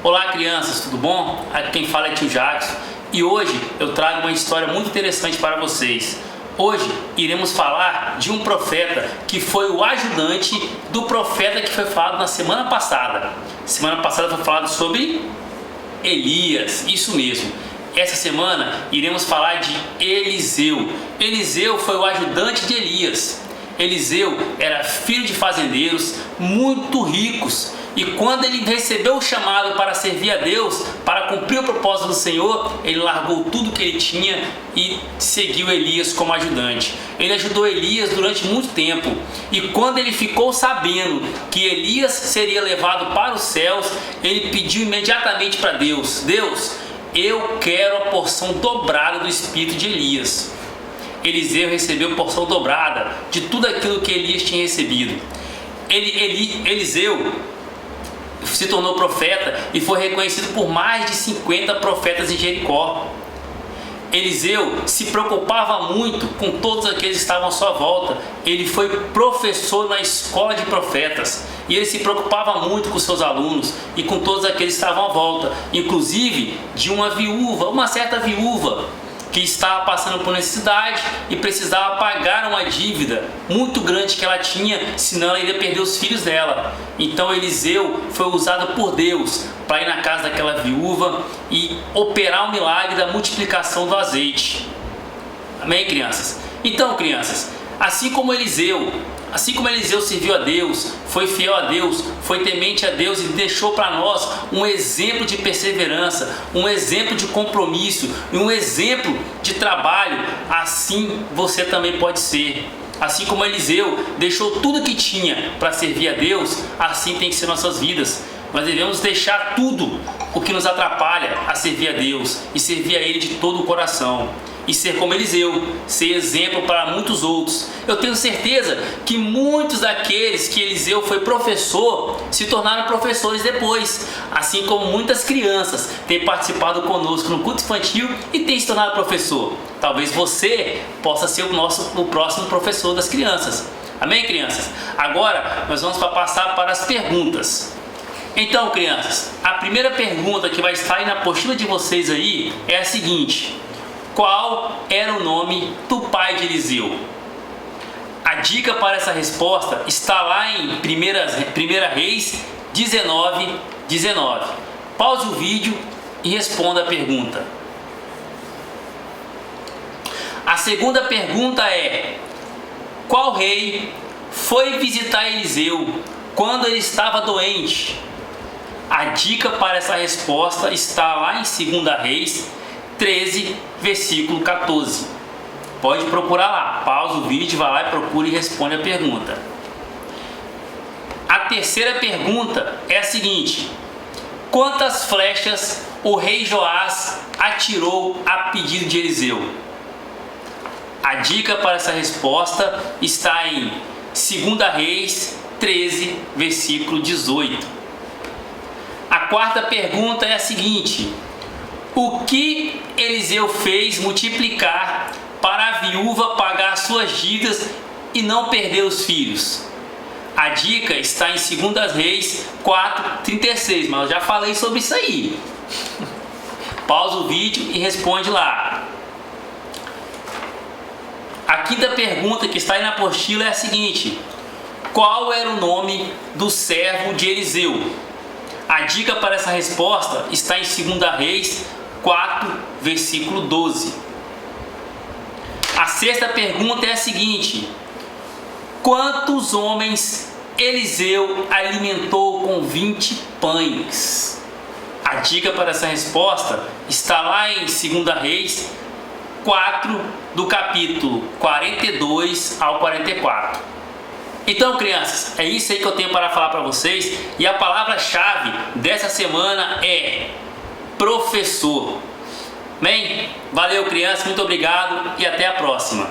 Olá crianças, tudo bom? Aqui quem fala é tio Jackson e hoje eu trago uma história muito interessante para vocês. Hoje iremos falar de um profeta que foi o ajudante do profeta que foi falado na semana passada. Semana passada foi falado sobre Elias, isso mesmo. Essa semana iremos falar de Eliseu. Eliseu foi o ajudante de Elias. Eliseu era filho de fazendeiros muito ricos. E quando ele recebeu o chamado para servir a Deus, para cumprir o propósito do Senhor, ele largou tudo que ele tinha e seguiu Elias como ajudante. Ele ajudou Elias durante muito tempo. E quando ele ficou sabendo que Elias seria levado para os céus, ele pediu imediatamente para Deus: Deus, eu quero a porção dobrada do espírito de Elias. Eliseu recebeu porção dobrada de tudo aquilo que Elias tinha recebido. Eliseu se tornou profeta e foi reconhecido por mais de 50 profetas em Jericó. Eliseu se preocupava muito com todos aqueles que estavam à sua volta. Ele foi professor na escola de profetas e ele se preocupava muito com seus alunos e com todos aqueles que estavam à volta, inclusive de uma certa viúva que estava passando por necessidade e precisava pagar uma dívida muito grande que ela tinha, senão ela iria perder os filhos dela. Então Eliseu foi usado por Deus para ir na casa daquela viúva e operar o milagre da multiplicação do azeite. Amém, crianças? Então, crianças, assim como Eliseu serviu a Deus, foi fiel a Deus, foi temente a Deus e deixou para nós um exemplo de perseverança, um exemplo de compromisso e um exemplo de trabalho, assim você também pode ser. Assim como Eliseu deixou tudo que tinha para servir a Deus, assim tem que ser nossas vidas. Nós devemos deixar tudo o que nos atrapalha a servir a Deus e servir a Ele de todo o coração. E ser como Eliseu, ser exemplo para muitos outros. Eu tenho certeza que muitos daqueles que Eliseu foi professor se tornaram professores depois, assim como muitas crianças têm participado conosco no culto infantil e têm se tornado professor. Talvez você possa ser o próximo professor das crianças. Amém, crianças? Agora nós vamos passar para as perguntas. Então, crianças, a primeira pergunta que vai estar aí na apostila de vocês aí é a seguinte: qual era o nome do pai de Eliseu? A dica para essa resposta está lá em 1 Reis 19:19. Pause o vídeo e responda a pergunta. A segunda pergunta é: qual rei foi visitar Eliseu quando ele estava doente? A dica para essa resposta está lá em 2 Reis 13, versículo 14. Pode procurar lá, pausa o vídeo, vai lá e procura e responde a pergunta. A terceira pergunta é a seguinte: quantas flechas o rei Joás atirou a pedido de Eliseu? A dica para essa resposta está em 2 Reis 13, versículo 18. A quarta pergunta é a seguinte: o que Eliseu fez multiplicar para a viúva pagar suas dívidas e não perder os filhos? A dica está em 2 Reis 4:36, mas eu já falei sobre isso aí. Pausa o vídeo e responde lá. A quinta pergunta que está aí na apostila é a seguinte: qual era o nome do servo de Eliseu? A dica para essa resposta está em 2 Reis 4, versículo 12. A sexta pergunta é a seguinte: quantos homens Eliseu alimentou com 20 pães? A dica para essa resposta está lá em 2 Reis 4, do capítulo 42 ao 44. Então, crianças, é isso aí que eu tenho para falar para vocês. E a palavra-chave dessa semana é professor. Bem, valeu, crianças, muito obrigado e até a próxima.